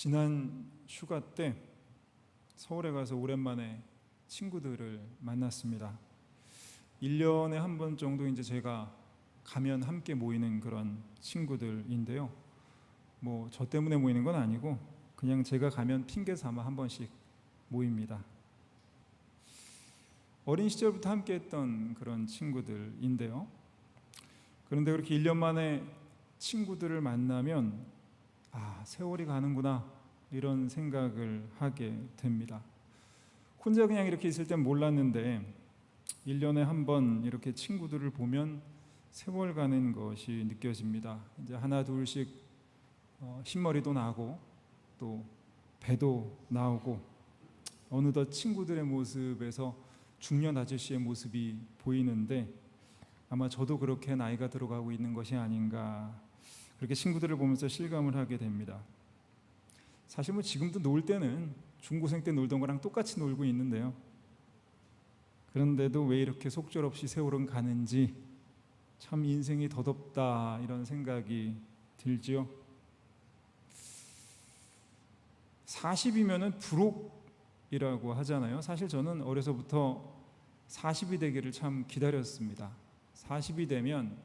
지난 휴가 때 서울에 가서 오랜만에 친구들을 만났습니다. 1년에 한 번 정도 이제 제가 가면 함께 모이는 그런 친구들인데요. 뭐 저 때문에 모이는 건 아니고 그냥 제가 가면 핑계 삼아 한 번씩 모입니다. 어린 시절부터 함께 했던 그런 친구들인데요. 그런데 그렇게 1년 만에 친구들을 만나면 세월이 가는구나 이런 생각을 하게 됩니다. 혼자 그냥 이렇게 있을 땐 몰랐는데 1년에 한 번 이렇게 친구들을 보면 세월 가는 것이 느껴집니다. 이제 하나 둘씩 흰머리도 나고 또 배도 나오고 어느덧 친구들의 모습에서 중년 아저씨의 모습이 보이는데 아마 저도 그렇게 나이가 들어가고 있는 것이 아닌가, 그렇게 친구들을 보면서 실감을 하게 됩니다. 사실 뭐 지금도 놀 때는 중고생 때 놀던 거랑 똑같이 놀고 있는데요. 그런데도 왜 이렇게 속절없이 세월은 가는지 참 인생이 더덥다 이런 생각이 들지요. 40이면은 불혹이라고 하잖아요. 사실 저는 어려서부터 40이 되기를 참 기다렸습니다. 40이 되면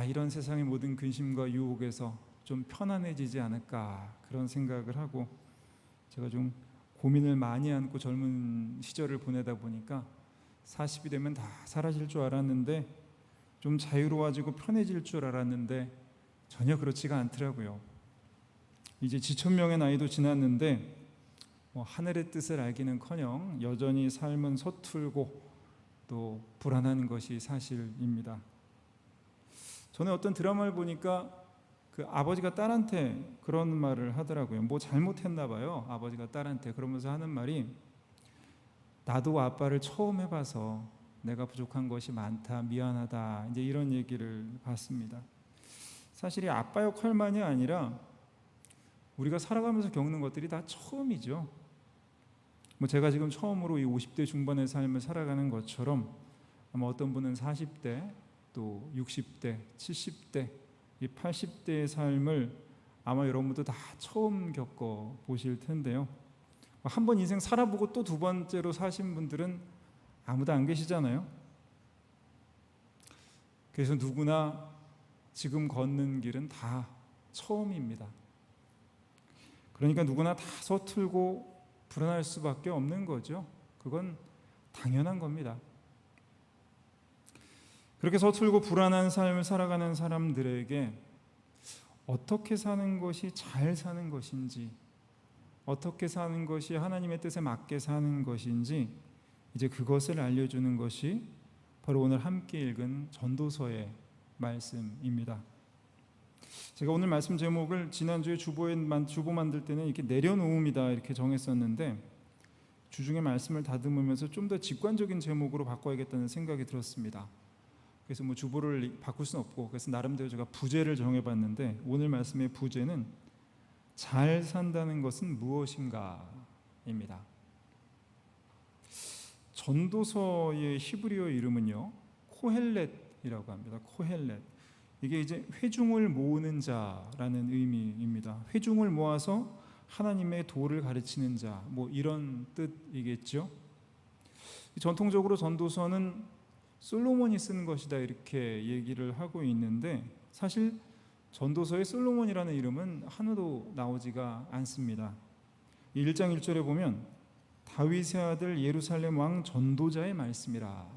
이런 세상의 모든 근심과 유혹에서 좀 편안해지지 않을까 그런 생각을 하고, 제가 좀 고민을 많이 안고 젊은 시절을 보내다 보니까 40이 되면 다 사라질 줄 알았는데, 좀 자유로워지고 편해질 줄 알았는데 전혀 그렇지가 않더라고요. 이제 지천명의 나이도 지났는데 하늘의 뜻을 알기는커녕 여전히 삶은 서툴고 또 불안한 것이 사실입니다. 전에 어떤 드라마를 보니까 그 아버지가 딸한테 그런 말을 하더라고요. 뭐 잘못했나 봐요, 아버지가 딸한테. 그러면서 하는 말이, 나도 아빠를 처음 해봐서 내가 부족한 것이 많다, 미안하다, 이제 이런 얘기를 봤습니다. 사실 이 아빠 역할만이 아니라 우리가 살아가면서 겪는 것들이 다 처음이죠. 뭐 제가 지금 처음으로 이 50대 중반의 삶을 살아가는 것처럼 아마 어떤 분은 40대, 또 60대, 70대, 이 80대의 삶을 아마 여러분도 다 처음 겪어 보실 텐데요. 한 번 인생 살아보고 또 두 번째로 사신 분들은 아무도 안 계시잖아요. 그래서 누구나 지금 걷는 길은 다 처음입니다. 그러니까 누구나 다 서툴고 불안할 수밖에 없는 거죠. 그건 당연한 겁니다. 그렇게 서툴고 불안한 삶을 살아가는 사람들에게 어떻게 사는 것이 잘 사는 것인지, 어떻게 사는 것이 하나님의 뜻에 맞게 사는 것인지, 이제 그것을 알려주는 것이 바로 오늘 함께 읽은 전도서의 말씀입니다. 제가 오늘 말씀 제목을 지난주에 주보 만들 때는 이렇게 내려놓음이다 이렇게 정했었는데, 주중에 말씀을 다듬으면서 좀 더 직관적인 제목으로 바꿔야겠다는 생각이 들었습니다. 그래서 뭐 주보를 바꿀 수는 없고, 그래서 나름대로 제가 부제를 정해봤는데, 오늘 말씀의 부제는 잘 산다는 것은 무엇인가입니다. 전도서의 히브리어 이름은요, 코헬렛이라고 합니다. 코헬렛. 이게 이제 회중을 모으는 자라는 의미입니다. 회중을 모아서 하나님의 도를 가르치는 자, 뭐 이런 뜻이겠죠. 전통적으로 전도서는 솔로몬이 쓴 것이다 이렇게 얘기를 하고 있는데, 사실 전도서에 솔로몬이라는 이름은 하나도 나오지가 않습니다. 1장 1절에 보면 다윗의 아들 예루살렘 왕 전도자의 말씀이라,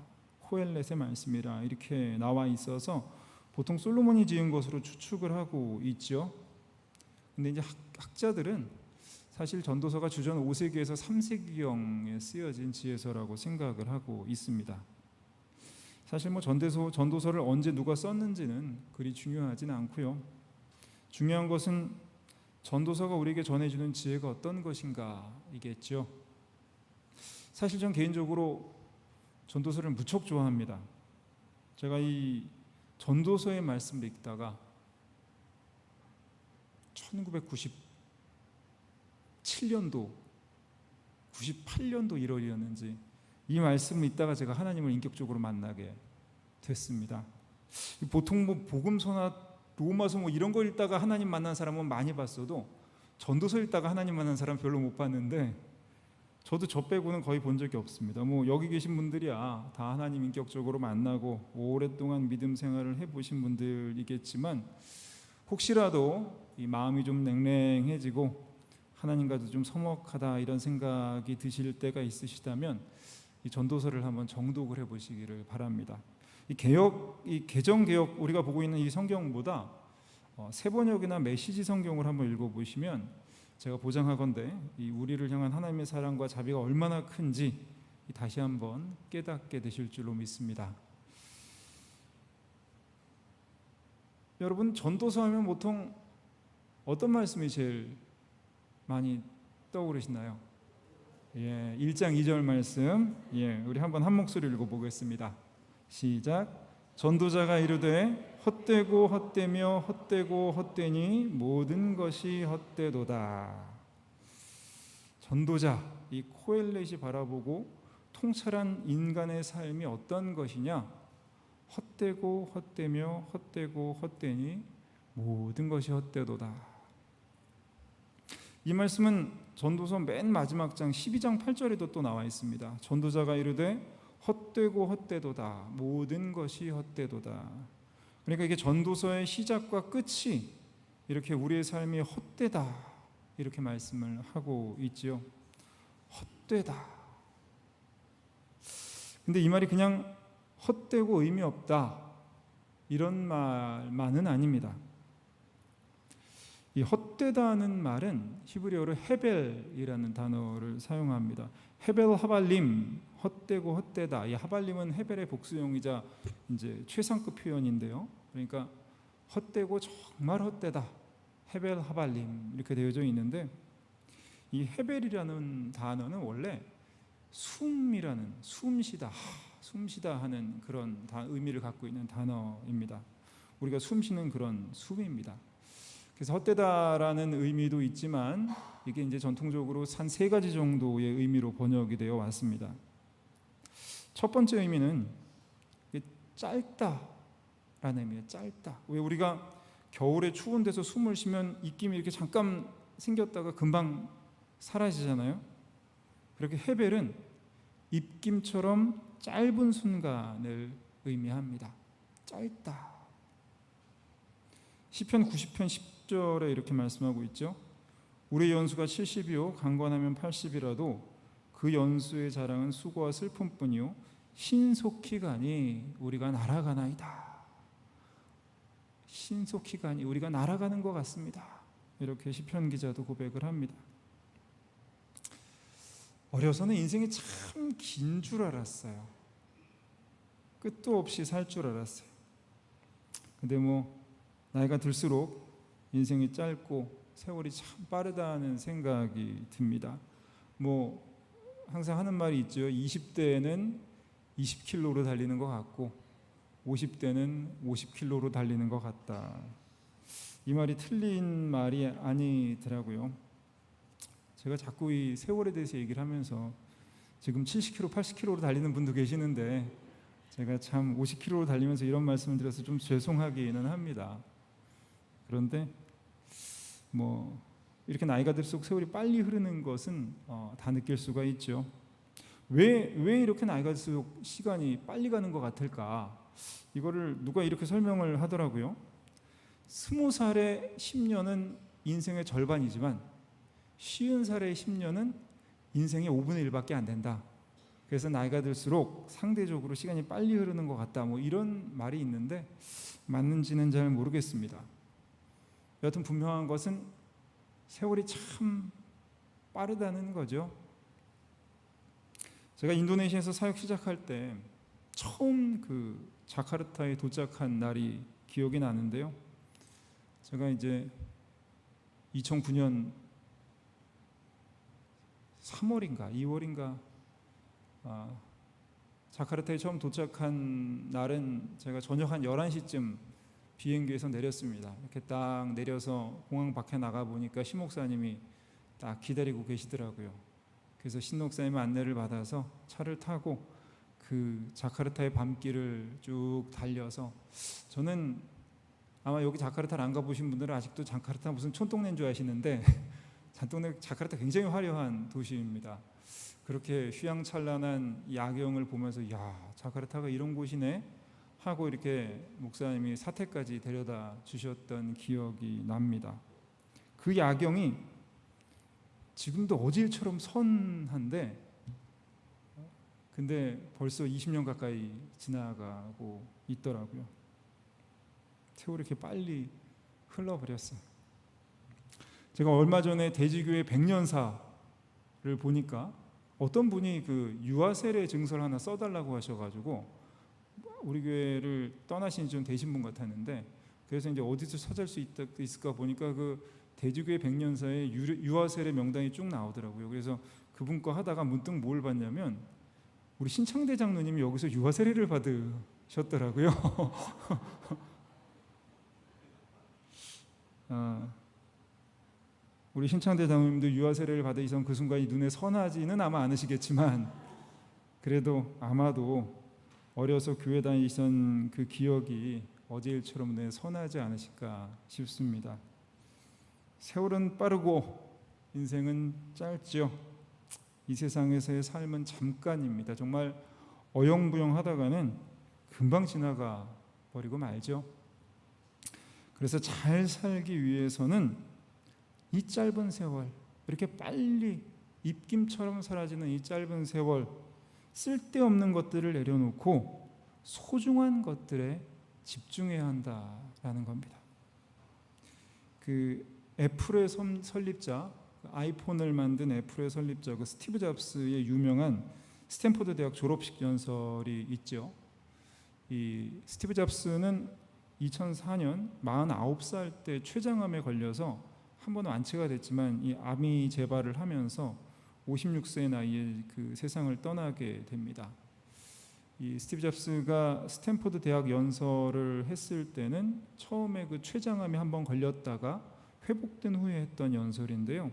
코엘렛의 말씀이라 이렇게 나와 있어서 보통 솔로몬이 지은 것으로 추측을 하고 있죠. 근데 이제 학자들은 사실 전도서가 주전 5세기에서 3세기경에 쓰여진 지혜서라고 생각을 하고 있습니다. 사실 뭐 전도서를 언제 누가 썼는지는 그리 중요하진 않고요. 중요한 것은 전도서가 우리에게 전해주는 지혜가 어떤 것인가이겠죠. 사실 전 개인적으로 전도서를 무척 좋아합니다. 제가 이 전도서의 말씀을 읽다가 1997년도 98년도 1월이었는지 이 말씀을 읽다가 제가 하나님을 인격적으로 만나게 됐습니다. 보통 뭐 복음서나 로마서 뭐 이런 거 읽다가 하나님 만난 사람은 많이 봤어도 전도서 읽다가 하나님 만난 사람 별로 못 봤는데 저도 저 빼고는 거의 본 적이 없습니다. 뭐 여기 계신 분들이야 다 하나님 인격적으로 만나고 오랫동안 믿음 생활을 해보신 분들이겠지만 혹시라도 이 마음이 좀 냉랭해지고 하나님과도 좀 서먹하다 이런 생각이 드실 때가 있으시다면 이 전도서를 한번 정독을 해보시기를 바랍니다. 이 개정 개역 우리가 보고 있는 이 성경보다 세번역이나 메시지 성경을 한번 읽어보시면 제가 보장하건대 이 우리를 향한 하나님의 사랑과 자비가 얼마나 큰지 다시 한번 깨닫게 되실 줄로 믿습니다. 여러분 전도서 하면 보통 어떤 말씀이 제일 많이 떠오르시나요? 1장 2절 말씀 우리 한번 한 목소리 읽어보겠습니다. 시작. 전도자가 이르되 헛되고 헛되며 헛되고 헛되니 모든 것이 헛되도다. 전도자 이 코엘렛이 바라보고 통찰한 인간의 삶이 어떤 것이냐? 헛되고 헛되며 헛되고 헛되니 모든 것이 헛되도다. 이 말씀은 전도서 맨 마지막 장 12장 8절에도 또 나와 있습니다. 전도자가 이르되 헛되고 헛되도다. 모든 것이 헛되도다. 그러니까 이게 전도서의 시작과 끝이 이렇게 우리의 삶이 헛되다 이렇게 말씀을 하고 있지요. 헛되다. 근데 이 말이 그냥 헛되고 의미 없다 이런 말만은 아닙니다. 이 헛되다는 말은 히브리어로 헤벨이라는 단어를 사용합니다. 헤벨 하발림, 헛되고 헛되다. 이 하발림은 헤벨의 복수형이자 이제 최상급 표현인데요. 그러니까 헛되고 정말 헛되다. 헤벨 하발림 이렇게 되어져 있는데 이 헤벨이라는 단어는 원래 숨이라는 숨쉬다 하는 그런 의미를 갖고 있는 단어입니다. 우리가 숨쉬는 그런 숨입니다. 그래서 헛되다라는 의미도 있지만 이게 이제 전통적으로 한 세 가지 정도의 의미로 번역이 되어 왔습니다. 첫 번째 의미는 짧다라는 의미예요. 짧다. 왜 우리가 겨울에 추운 데서 숨을 쉬면 입김이 이렇게 잠깐 생겼다가 금방 사라지잖아요. 그렇게 헤벨은 입김처럼 짧은 순간을 의미합니다. 짧다. 시편 90편 10절에 이렇게 말씀하고 있죠. 우리의 연수가 70이요 강건하면 80이라도 그 연수의 자랑은 수고와 슬픔뿐이요 신속히 가니 우리가 날아가나이다. 신속히 가니 우리가 날아가는 것 같습니다. 이렇게 시편 기자도 고백을 합니다. 어려서는 인생이 참 긴 줄 알았어요. 끝도 없이 살 줄 알았어요. 근데 나이가 들수록 인생이 짧고 세월이 참 빠르다는 생각이 듭니다. 항상 하는 말이 있죠. 20대에는 20km로 달리는 것 같고 50대는 50km로 달리는 것 같다. 이 말이 틀린 말이 아니더라고요. 제가 자꾸 이 세월에 대해서 얘기를 하면서 지금 70km, 80km로 달리는 분도 계시는데 제가 참 50km로 달리면서 이런 말씀을 드려서 좀 죄송하기는 합니다. 그런데 이렇게 나이가 들수록 세월이 빨리 흐르는 것은 다 느낄 수가 있죠. 왜 이렇게 나이가 들수록 시간이 빨리 가는 것 같을까? 이거를 누가 이렇게 설명을 하더라고요. 20살의 10년은 인생의 절반이지만 50살의 10년은 인생의 5분의 1밖에 안 된다. 그래서 나이가 들수록 상대적으로 시간이 빨리 흐르는 것 같다. 이런 말이 있는데 맞는지는 잘 모르겠습니다. 여하튼 분명한 것은 세월이 참 빠르다는 거죠. 제가 인도네시아에서 사역 시작할 때 처음 자카르타에 도착한 날이 기억이 나는데요. 제가 이제 2009년 3월인가 2월인가 자카르타에 처음 도착한 날은 제가 저녁 한 11시쯤 비행기에서 내렸습니다. 이렇게 딱 내려서 공항 밖에 나가 보니까 신 목사님이 딱 기다리고 계시더라고요. 그래서 신 목사님의 안내를 받아서 차를 타고 그 자카르타의 밤길을 쭉 달려서 저는 아마 여기 자카르타를 안 가보신 분들은 아직도 자카르타 무슨 촌동네인 줄 아시는데 자카르타 굉장히 화려한 도시입니다. 그렇게 휘황찬란한 야경을 보면서 야, 자카르타가 이런 곳이네 하고 이렇게 목사님이 사택까지 데려다 주셨던 기억이 납니다. 그 야경이 지금도 어제일처럼 선한데 근데 벌써 20년 가까이 지나가고 있더라고요. 세월이 이렇게 빨리 흘러버렸어요. 제가 얼마 전에 대지교회 100년사를 보니까 어떤 분이 그 유아 세례 증서를 하나 써달라고 하셔가지고 우리 교회를 떠나신 좀 되신 분 같았는데 그래서 이제 어디서 찾을 수 있을까 보니까 그 대지교회 100년사에 유아 세례 명단이 쭉 나오더라고요. 그래서 그분 거 하다가 문득 뭘 봤냐면 우리 신창대 장로님이 여기서 유아 세례를 받으셨더라고요. 우리 신창대 장로님도 유아 세례를 받으시던 그 순간이 눈에 선하지는 아마 않으시겠지만 그래도 아마도 어려서 교회 다니시던 그 기억이 어제일처럼 눈에 선하지 않으실까 싶습니다. 세월은 빠르고 인생은 짧죠. 이 세상에서의 삶은 잠깐입니다. 정말 어영부영하다가는 금방 지나가 버리고 말죠. 그래서 잘 살기 위해서는 이 짧은 세월, 이렇게 빨리 입김처럼 사라지는 이 짧은 세월, 쓸데없는 것들을 내려놓고 소중한 것들에 집중해야 한다라는 겁니다. 그 애플의 설립자, 아이폰을 만든 애플의 설립자 그 스티브 잡스의 유명한 스탠포드 대학 졸업식 연설이 있죠. 이 스티브 잡스는 2004년 49살 때 췌장암에 걸려서 한 번 완치가 됐지만 이 암이 재발을 하면서 56세 나이에 그 세상을 떠나게 됩니다. 이 스티브 잡스가 스탠포드 대학 연설을 했을 때는 처음에 그 췌장암에 한번 걸렸다가 회복된 후에 했던 연설인데요.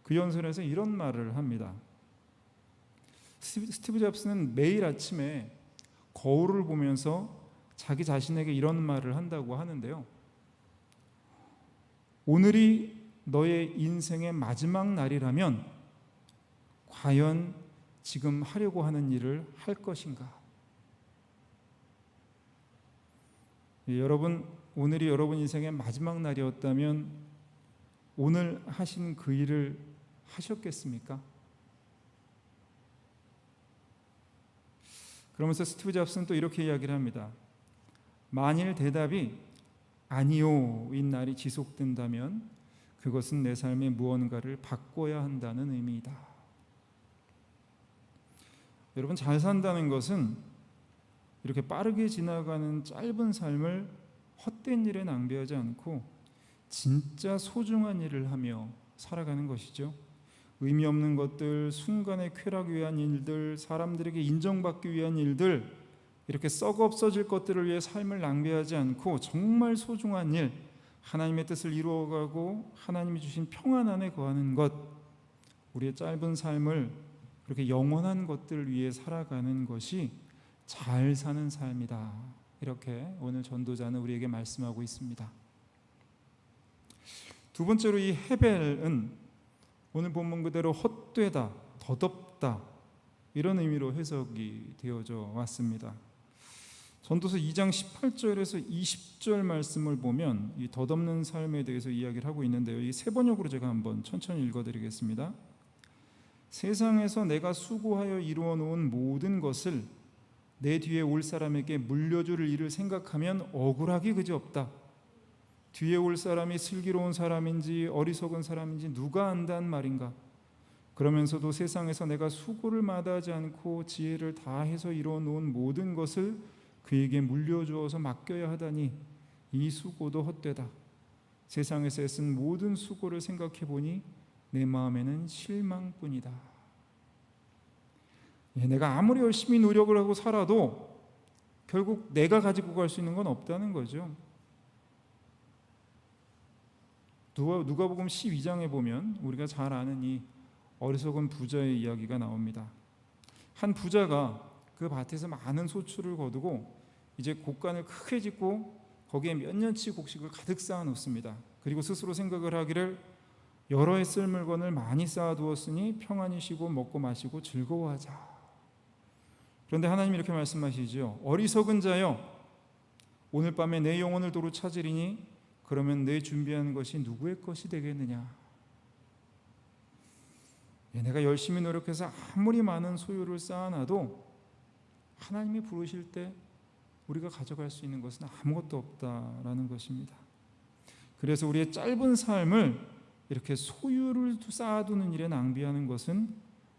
그 연설에서 이런 말을 합니다. 스티브 잡스는 매일 아침에 거울을 보면서 자기 자신에게 이런 말을 한다고 하는데요. 오늘이 너의 인생의 마지막 날이라면 과연 지금 하려고 하는 일을 할 것인가? 여러분, 오늘이 여러분 인생의 마지막 날이었다면 오늘 하신 그 일을 하셨겠습니까? 그러면서 스티브 잡스는 또 이렇게 이야기를 합니다. 만일 대답이 아니요인 날이 지속된다면 그것은 내 삶의 무언가를 바꿔야 한다는 의미이다. 여러분, 잘 산다는 것은 이렇게 빠르게 지나가는 짧은 삶을 헛된 일에 낭비하지 않고 진짜 소중한 일을 하며 살아가는 것이죠. 의미 없는 것들, 순간의 쾌락 위한 일들, 사람들에게 인정받기 위한 일들, 이렇게 썩어 없어질 것들을 위해 삶을 낭비하지 않고 정말 소중한 일, 하나님의 뜻을 이루어가고 하나님이 주신 평안 안에 거하는 것, 우리의 짧은 삶을 그렇게 영원한 것들을 위해 살아가는 것이 잘 사는 삶이다. 이렇게 오늘 전도자는 우리에게 말씀하고 있습니다. 두 번째로 이 헤벨은 오늘 본문 그대로 헛되다, 덧없다 이런 의미로 해석이 되어져 왔습니다. 전도서 2장 18절에서 20절 말씀을 보면 이 덧없는 삶에 대해서 이야기를 하고 있는데요. 이 세 번역으로 제가 한번 천천히 읽어드리겠습니다. 세상에서 내가 수고하여 이루어 놓은 모든 것을 내 뒤에 올 사람에게 물려줄 일을 생각하면 억울하기 그지없다. 뒤에 올 사람이 슬기로운 사람인지 어리석은 사람인지 누가 안단 말인가. 그러면서도 세상에서 내가 수고를 마다하지 않고 지혜를 다해서 이루어 놓은 모든 것을 그에게 물려주어서 맡겨야 하다니 이 수고도 헛되다. 세상에서 애쓴 모든 수고를 생각해 보니 내 마음에는 실망뿐이다. 내가 아무리 열심히 노력을 하고 살아도 결국 내가 가지고 갈 수 있는 건 없다는 거죠. 누가복음 12장에 보면 우리가 잘 아는 이 어리석은 부자의 이야기가 나옵니다. 한 부자가 그 밭에서 많은 소출을 거두고 이제 곡간을 크게 짓고 거기에 몇 년치 곡식을 가득 쌓아 놓습니다. 그리고 스스로 생각을 하기를 여러 해 쓸 물건을 많이 쌓아두었으니 평안히 쉬고 먹고 마시고 즐거워하자. 그런데 하나님이 이렇게 말씀하시죠. 어리석은 자여, 오늘 밤에 내 영혼을 도로 찾으리니 그러면 내 준비한 것이 누구의 것이 되겠느냐. 내가 열심히 노력해서 아무리 많은 소유를 쌓아놔도 하나님이 부르실 때 우리가 가져갈 수 있는 것은 아무것도 없다라는 것입니다. 그래서 우리의 짧은 삶을 이렇게 소유를 쌓아두는 일에 낭비하는 것은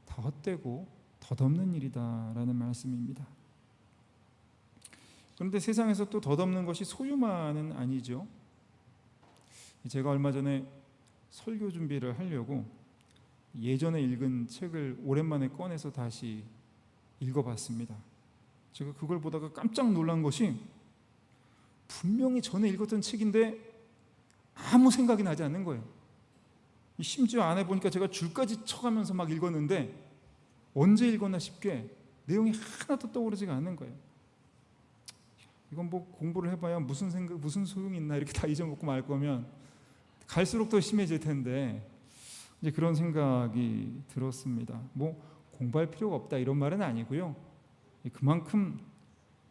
다 헛되고 덧없는 일이다라는 말씀입니다. 그런데 세상에서 또 덧없는 것이 소유만은 아니죠. 제가 얼마 전에 설교 준비를 하려고 예전에 읽은 책을 오랜만에 꺼내서 다시 읽어봤습니다. 제가 그걸 보다가 깜짝 놀란 것이 분명히 전에 읽었던 책인데 아무 생각이 나지 않는 거예요. 심지어 안에 보니까 제가 줄까지 쳐가면서 막 읽었는데 언제 읽었나 싶게 내용이 하나도 떠오르지가 않는 거예요. 이건 뭐 공부를 해봐야 무슨 소용이 있나 이렇게 다 잊어먹고 말 거면 갈수록 더 심해질 텐데 이제 그런 생각이 들었습니다. 뭐 공부할 필요가 없다 이런 말은 아니고요. 그만큼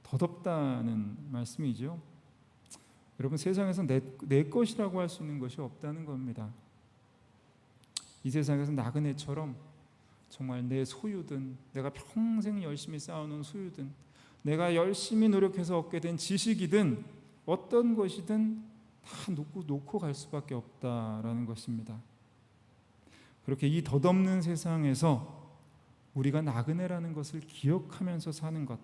덧없다는 말씀이죠. 여러분, 세상에서 내 것이라고 할 수 있는 것이 없다는 겁니다. 이 세상에서 나그네처럼 정말 내 소유든 내가 평생 열심히 쌓아놓은 소유든 내가 열심히 노력해서 얻게 된 지식이든 어떤 것이든 다 놓고 갈 수밖에 없다라는 것입니다. 그렇게 이 덧없는 세상에서 우리가 나그네라는 것을 기억하면서 사는 것,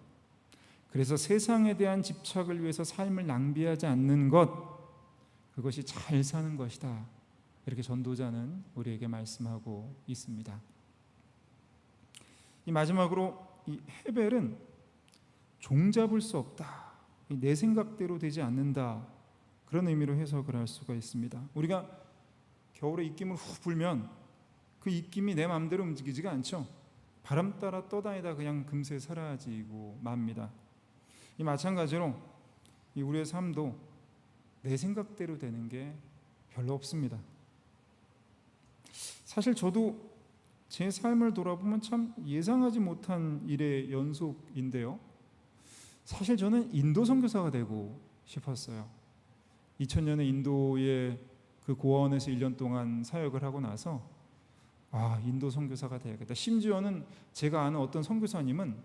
그래서 세상에 대한 집착을 위해서 삶을 낭비하지 않는 것, 그것이 잘 사는 것이다. 이렇게 전도자는 우리에게 말씀하고 있습니다. 이 마지막으로 이 헤벨은 종잡을 수 없다, 내 생각대로 되지 않는다, 그런 의미로 해석을 할 수가 있습니다. 우리가 겨울에 입김을 후 불면 그 입김이 내 마음대로 움직이지가 않죠. 바람 따라 떠다니다 그냥 금세 사라지고 맙니다. 이 마찬가지로 이 우리의 삶도 내 생각대로 되는 게 별로 없습니다. 사실 저도 제 삶을 돌아보면 참 예상하지 못한 일의 연속인데요. 사실 저는 인도 선교사가 되고 싶었어요. 2000년에 인도의 그 고아원에서 1년 동안 사역을 하고 나서 인도 선교사가 돼야겠다. 심지어는 제가 아는 어떤 선교사님은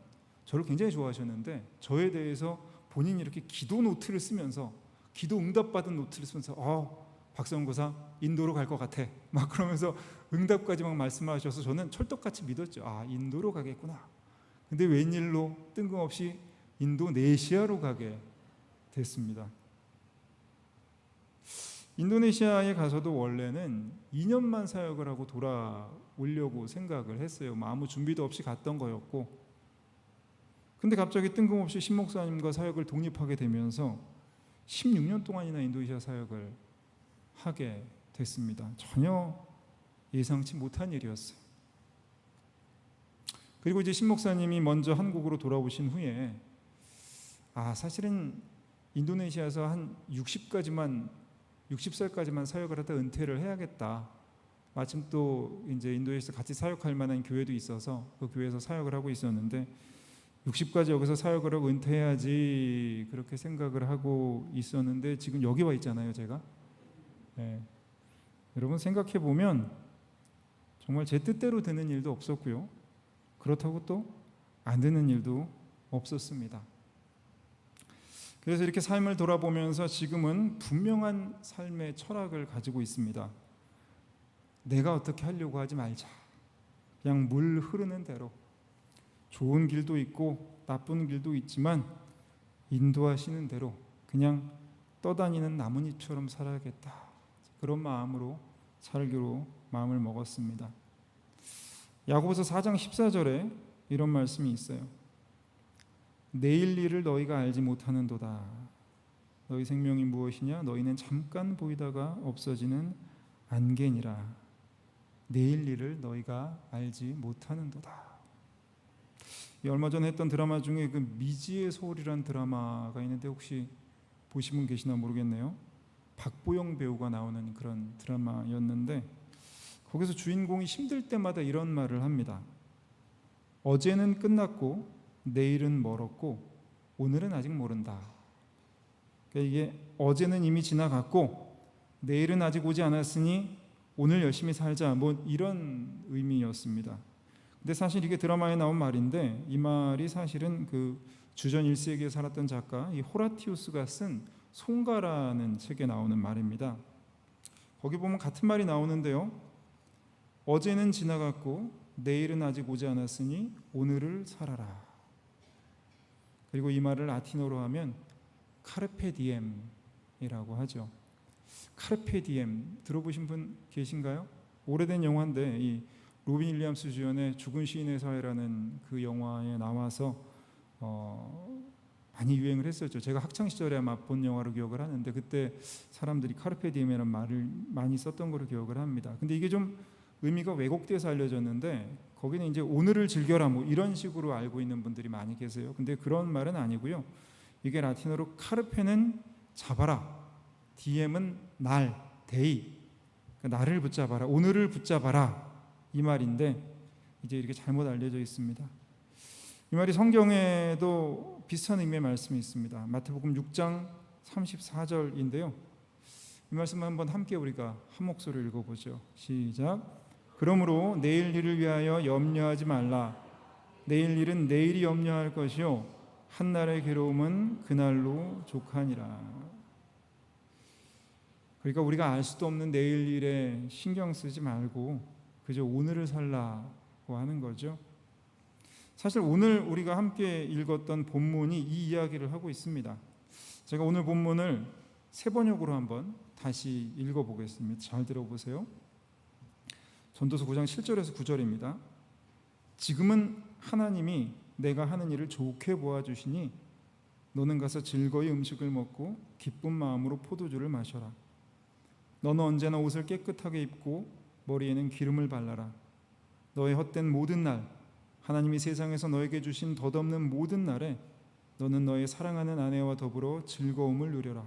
저를 굉장히 좋아하셨는데 저에 대해서 본인이 이렇게 기도 노트를 쓰면서 기도 응답받은 노트를 쓰면서 박선교사 인도로 갈 것 같아 막 그러면서 응답까지 막 말씀하셔서 저는 철떡같이 믿었죠. 인도로 가겠구나. 근데 웬일로 뜬금없이 인도네시아로 가게 됐습니다. 인도네시아에 가서도 원래는 2년만 사역을 하고 돌아오려고 생각을 했어요. 아무 준비도 없이 갔던 거였고, 근데 갑자기 뜬금없이 신 목사님과 사역을 독립하게 되면서 16년 동안이나 인도네시아 사역을 하게 됐습니다. 전혀 예상치 못한 일이었어요. 그리고 이제 신 목사님이 먼저 한국으로 돌아오신 후에 사실은 인도네시아에서 한 60살까지만 사역을 하다 은퇴를 해야겠다. 마침 또 이제 인도에서 같이 사역할 만한 교회도 있어서 그 교회에서 사역을 하고 있었는데 60까지 여기서 사역을 하고 은퇴해야지 그렇게 생각을 하고 있었는데 지금 여기 와 있잖아요, 제가. 네. 여러분 생각해 보면 정말 제 뜻대로 되는 일도 없었고요. 그렇다고 또 안 되는 일도 없었습니다. 그래서 이렇게 삶을 돌아보면서 지금은 분명한 삶의 철학을 가지고 있습니다. 내가 어떻게 하려고 하지 말자. 그냥 물 흐르는 대로 좋은 길도 있고 나쁜 길도 있지만 인도하시는 대로 그냥 떠다니는 나뭇잎처럼 살아야겠다. 그런 마음으로 살기로 마음을 먹었습니다. 야고보서 4장 14절에 이런 말씀이 있어요. 내일 일을 너희가 알지 못하는도다. 너희 생명이 무엇이냐? 너희는 잠깐 보이다가 없어지는 안개니라. 내일 일을 너희가 알지 못하는도다. 얼마 전에 했던 드라마 중에 그 미지의 소울이라는 드라마가 있는데 혹시 보신 분 계시나 모르겠네요. 박보영 배우가 나오는 그런 드라마였는데 거기서 주인공이 힘들 때마다 이런 말을 합니다. 어제는 끝났고 내일은 멀었고 오늘은 아직 모른다. 그러니까 이게 어제는 이미 지나갔고 내일은 아직 오지 않았으니 오늘 열심히 살자, 뭐 이런 의미였습니다. 근데 사실 이게 드라마에 나온 말인데 이 말이 사실은 그 주전 1세기에 살았던 작가 이 호라티우스가 쓴 송가라는 책에 나오는 말입니다. 거기 보면 같은 말이 나오는데요. 어제는 지나갔고 내일은 아직 오지 않았으니 오늘을 살아라. 그리고 이 말을 라틴어로 하면 카르페 디엠이라고 하죠. 카르페 디엠 들어보신 분 계신가요? 오래된 영화인데 이 로빈 윌리엄스 주연의 죽은 시인의 사회라는 그 영화에 나와서 많이 유행을 했었죠. 제가 학창 시절에 아마 본 영화로 기억을 하는데 그때 사람들이 카르페 디엠이라는 말을 많이 썼던 걸로 기억을 합니다. 근데 이게 좀 의미가 왜곡돼서 알려졌는데 거기는 이제 오늘을 즐겨라 뭐 이런 식으로 알고 있는 분들이 많이 계세요. 근데 그런 말은 아니고요. 이게 라틴어로 카르페는 잡아라, 디엠은 날, 데이, 그러니까 나를 붙잡아라, 오늘을 붙잡아라 이 말인데 이제 이렇게 잘못 알려져 있습니다. 이 말이 성경에도 비슷한 의미의 말씀이 있습니다. 마태복음 6장 34절인데요. 이 말씀 한번 함께 우리가 한 목소리로 읽어보죠. 시작. 그러므로 내일 일을 위하여 염려하지 말라. 내일 일은 내일이 염려할 것이요 한날의 괴로움은 그날로 족하니라. 그러니까 우리가 알 수도 없는 내일 일에 신경 쓰지 말고 그저 오늘을 살라고 하는 거죠. 사실 오늘 우리가 함께 읽었던 본문이 이 이야기를 하고 있습니다. 제가 오늘 본문을 세 번역으로 한번 다시 읽어보겠습니다. 잘 들어보세요. 전도서 9장 7절에서 9절입니다. 지금은 하나님이 내가 하는 일을 좋게 보아주시니 너는 가서 즐거이 음식을 먹고 기쁜 마음으로 포도주를 마셔라. 너는 언제나 옷을 깨끗하게 입고 머리에는 기름을 발라라. 너의 헛된 모든 날, 하나님이 세상에서 너에게 주신 덧없는 모든 날에 너는 너의 사랑하는 아내와 더불어 즐거움을 누려라.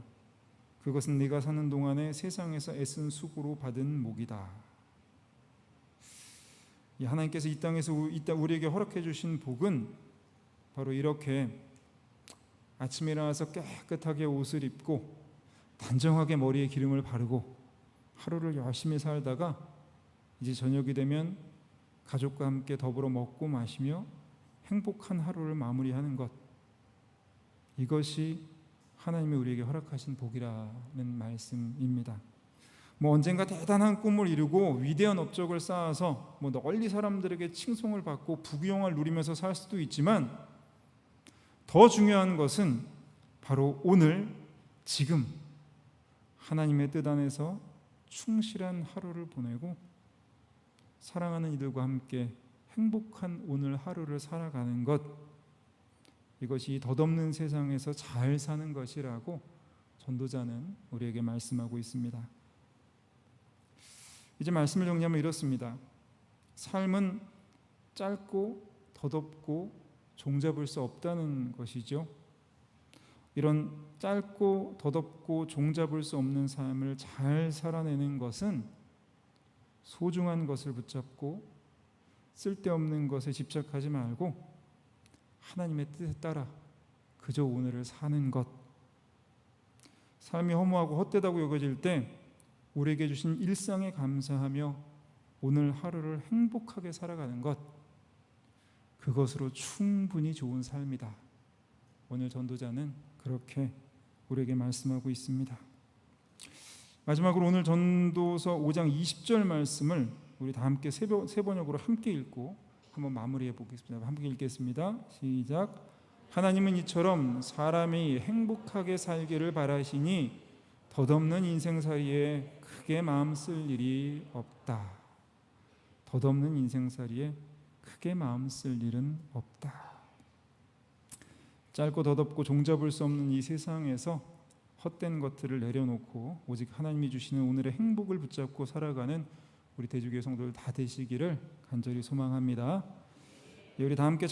그것은 네가 사는 동안에 세상에서 애쓴 수고로 받은 복이다. 하나님께서 이 땅에서 우리에게 허락해 주신 복은 바로 이렇게 아침에 일어나서 깨끗하게 옷을 입고 단정하게 머리에 기름을 바르고 하루를 열심히 살다가 이제 저녁이 되면 가족과 함께 더불어 먹고 마시며 행복한 하루를 마무리하는 것, 이것이 하나님이 우리에게 허락하신 복이라는 말씀입니다. 뭐 언젠가 대단한 꿈을 이루고 위대한 업적을 쌓아서 뭐 널리 사람들에게 칭송을 받고 부귀영화를 누리면서 살 수도 있지만 더 중요한 것은 바로 오늘 지금 하나님의 뜻 안에서 충실한 하루를 보내고 사랑하는 이들과 함께 행복한 오늘 하루를 살아가는 것, 이것이 덧없는 세상에서 잘 사는 것이라고 전도자는 우리에게 말씀하고 있습니다. 이제 말씀을 정리하면 이렇습니다. 삶은 짧고 덧없고 종잡을 수 없다는 것이죠. 이런 짧고 덧없고 종잡을 수 없는 삶을 잘 살아내는 것은 소중한 것을 붙잡고 쓸데없는 것에 집착하지 말고 하나님의 뜻에 따라 그저 오늘을 사는 것. 삶이 허무하고 헛되다고 여겨질 때 우리에게 주신 일상에 감사하며 오늘 하루를 행복하게 살아가는 것, 그것으로 충분히 좋은 삶이다. 오늘 전도자는 그렇게 우리에게 말씀하고 있습니다. 마지막으로 오늘 전도서 5장 20절 말씀을 우리 다 함께 세 번역으로 함께 읽고 한번 마무리해 보겠습니다. 함께 읽겠습니다. 시작. 하나님은 이처럼 사람이 행복하게 살기를 바라시니 덧없는 인생살이에 크게 마음 쓸 일이 없다. 덧없는 인생살이에 크게 마음 쓸 일은 없다. 짧고 덧없고 종잡을 수 없는 이 세상에서 헛된 것들을 내려놓고 오직 하나님이 주시는 오늘의 행복을 붙잡고 살아가는 우리 대주교회 성도들 다 되시기를 간절히 소망합니다. 우리 다 함께